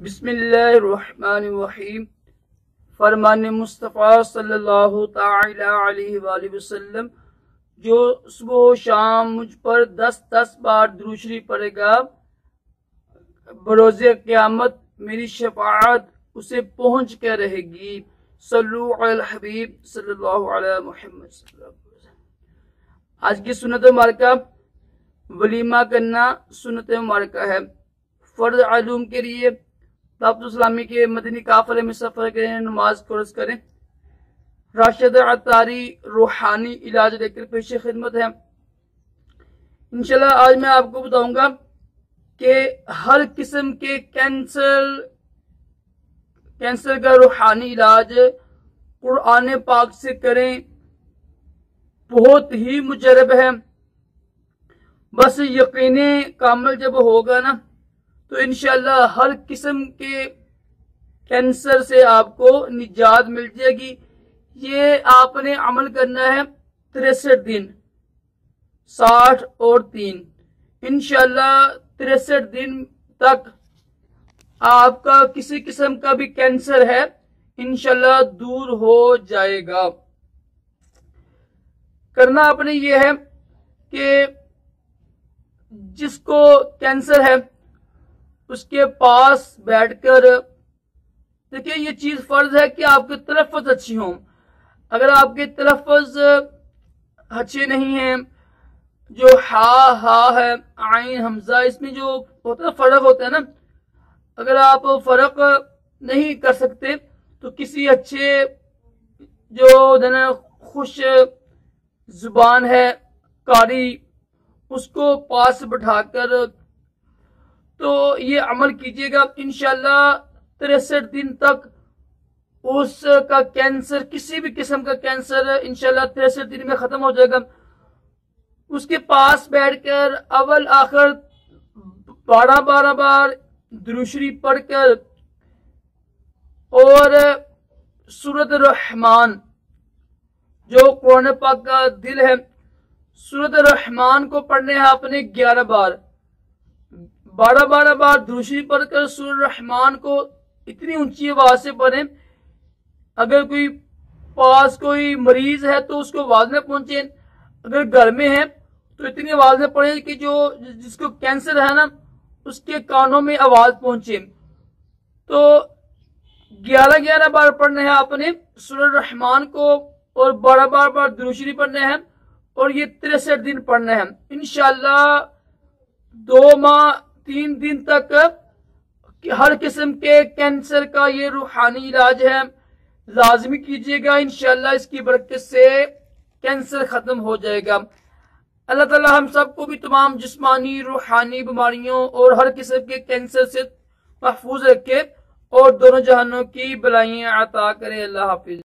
बिस्मिल्लाहिर्रहमानिर्रहीम। फरमान मुस्तफ़ा सल्लल्लाहु ताला अलैहि वसल्लम, जो सुबह शाम मुझ पर 10-10 बार दुरूद शरीफ पढ़ेगा, बरोज़े क़यामत मेरी शफ़ाअत उसे पहुंच कर रहेगी। सल्लु अल हबीब सल्लल्लाहु अलैहि मुहम्मद सल्लल्लाहु अलैहि वसल्लम। आज की सुन्नत मुबारका वलीमा करना सुन्नत मुबारका है। फर्ज आलूम के लिए दावत इस्लामी के मदनी काफिले में सफर करें, नमाज कोर्स करें। राशिद अतारी रूहानी इलाज लेकर पेश खिदमत है। इंशाल्लाह आज मैं आपको बताऊंगा कि हर किस्म के कैंसर का रूहानी इलाज कुरान पाक से करें। बहुत ही मुजरब है। बस यकीने कामिल जब होगा ना, तो इंशाल्लाह हर किस्म के कैंसर से आपको निजात मिल जाएगी। ये आपने अमल करना है 63 दिन, 60 और 3। इंशाल्लाह 63 दिन तक आपका किसी किस्म का भी कैंसर है इंशाल्लाह दूर हो जाएगा। करना आपने ये है कि जिसको कैंसर है उसके पास बैठकर, देखिए ये चीज फर्ज है कि आपके तलफ़्फ़ुज़ अच्छी हों। अगर आपके तलफ़्फ़ुज़ अच्छे नहीं हैं, जो हा है, आइन हमजा, इसमें जो होता है फर्क होता है ना, अगर आप फर्क नहीं कर सकते तो किसी अच्छे जो खुश जुबान है कारी, उसको पास बैठाकर तो ये अमल कीजिएगा। इंशाल्लाह 63 दिन तक उसका कैंसर, किसी भी किस्म का कैंसर इंशाल्लाह 63 दिन में खत्म हो जाएगा। उसके पास बैठकर अव्वल आखिर 12-12 बार दुरूद शरीफ पढ़कर और सूरत रहमान, जो कुरान पाक का दिल है, सूरत रहमान को पढ़ने हैं आपने 11 बार। 12-12 बार दुरूद शरीफ पढ़कर सूरत रहमान को इतनी ऊंची आवाज से पढ़ें, अगर कोई पास कोई मरीज है तो उसको आवाज में पहुंचे। अगर घर में है तो इतनी आवाज में पढ़े कि जो जिसको कैंसर है ना, उसके कानों में आवाज पहुंचे। तो 11-11 बार पढ़ने हैं आपने सूरत रहमान को, और 12 बार दुरूद शरीफ पढ़ने हैं, और ये 63 दिन पढ़ने हैं। इंशाल्लाह 2 माह 3 दिन तक हर किस्म के कैंसर का ये रूहानी इलाज है, लाजमी कीजिएगा। इंशाल्लाह इसकी बरकत से कैंसर खत्म हो जाएगा। अल्लाह ताला हम सबको भी तमाम जिस्मानी रूहानी बीमारियों और हर किस्म के कैंसर से महफूज रखे और दोनों जहानों की भलाइयां अता करे। अल्लाह हाफिज।